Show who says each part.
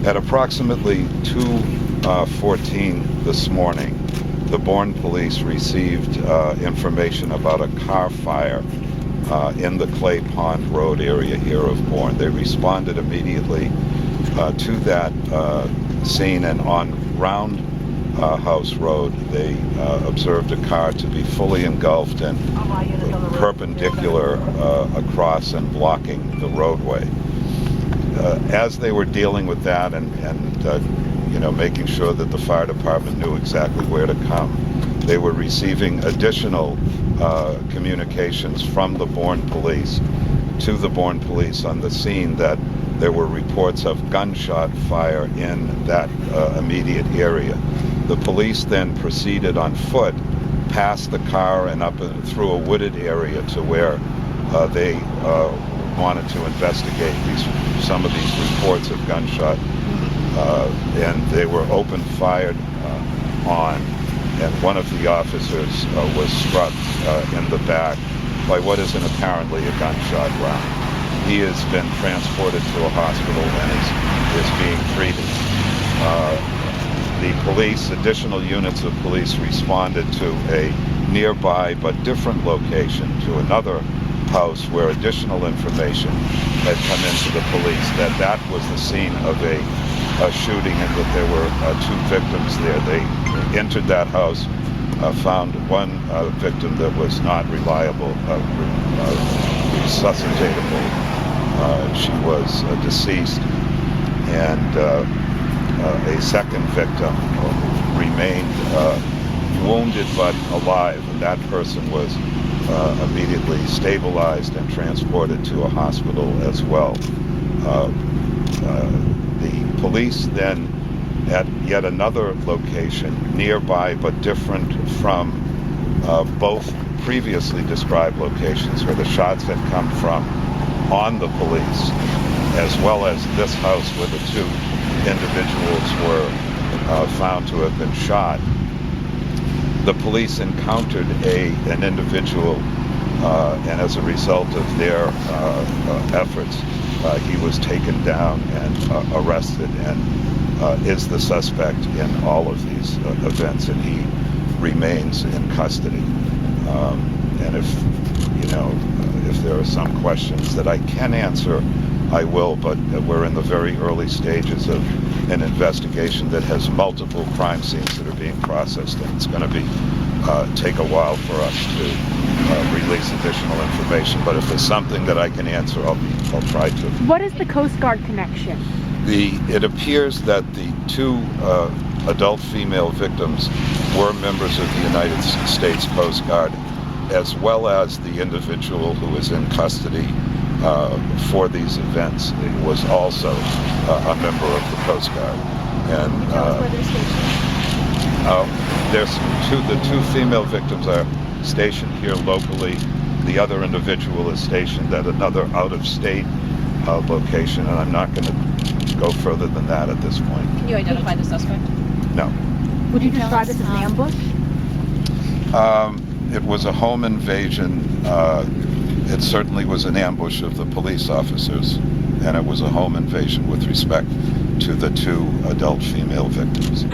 Speaker 1: At approximately 2:14 this morning, the Bourne police received information about a car fire in the Clay Pond Road area here of Bourne. They responded immediately to that scene, and on Roundhouse Road they observed a car to be fully engulfed and perpendicular across and blocking the roadway. As they were dealing with that and making sure that the fire department knew exactly where to come, they were receiving additional communications from the Bourne police to the Bourne police on the scene that there were reports of gunshot fire in that immediate area. The police then proceeded on foot past the car and up through a wooded area to where they wanted to investigate some of these reports of gunshot, and they were fired on, and one of the officers was struck in the back by what is apparently a gunshot round. He has been transported to a hospital and is being treated. The police, additional units of police, responded to a nearby but different location, to another house where additional information had come into the police that was the scene of a shooting and that there were two victims there. They entered that house, found one victim that was not reliable, resuscitatable. She was deceased, and a second victim remained wounded but alive, and that person was immediately stabilized and transported to a hospital as well. The police then, at yet another location nearby but different from both previously described locations where the shots had come from on the police, as well as this house where the two individuals were found to have been shot, the police encountered an individual, and as a result of their efforts, he was taken down and arrested, and is the suspect in all of these events, and he remains in custody. And if there are some questions that I can answer, I will, but we're in the very early stages of an investigation that has multiple crime scenes that are being processed, and it's going to take a while for us to release additional information. But if there's something that I can answer, I'll try to.
Speaker 2: What is the Coast Guard connection?
Speaker 1: It appears that the two adult female victims were members of the United States Coast Guard, as well as the individual who is in custody for these events was also a member of the Coast Guard. And the two female victims are stationed here locally. The other individual is stationed at another out-of-state location, and I'm not going to go further than that at this point.
Speaker 3: Can you identify the suspect?
Speaker 1: No.
Speaker 2: Would you describe this as an ambush?
Speaker 1: It was a home invasion. It certainly was an ambush of the police officers, and it was a home invasion with respect to the two adult female victims.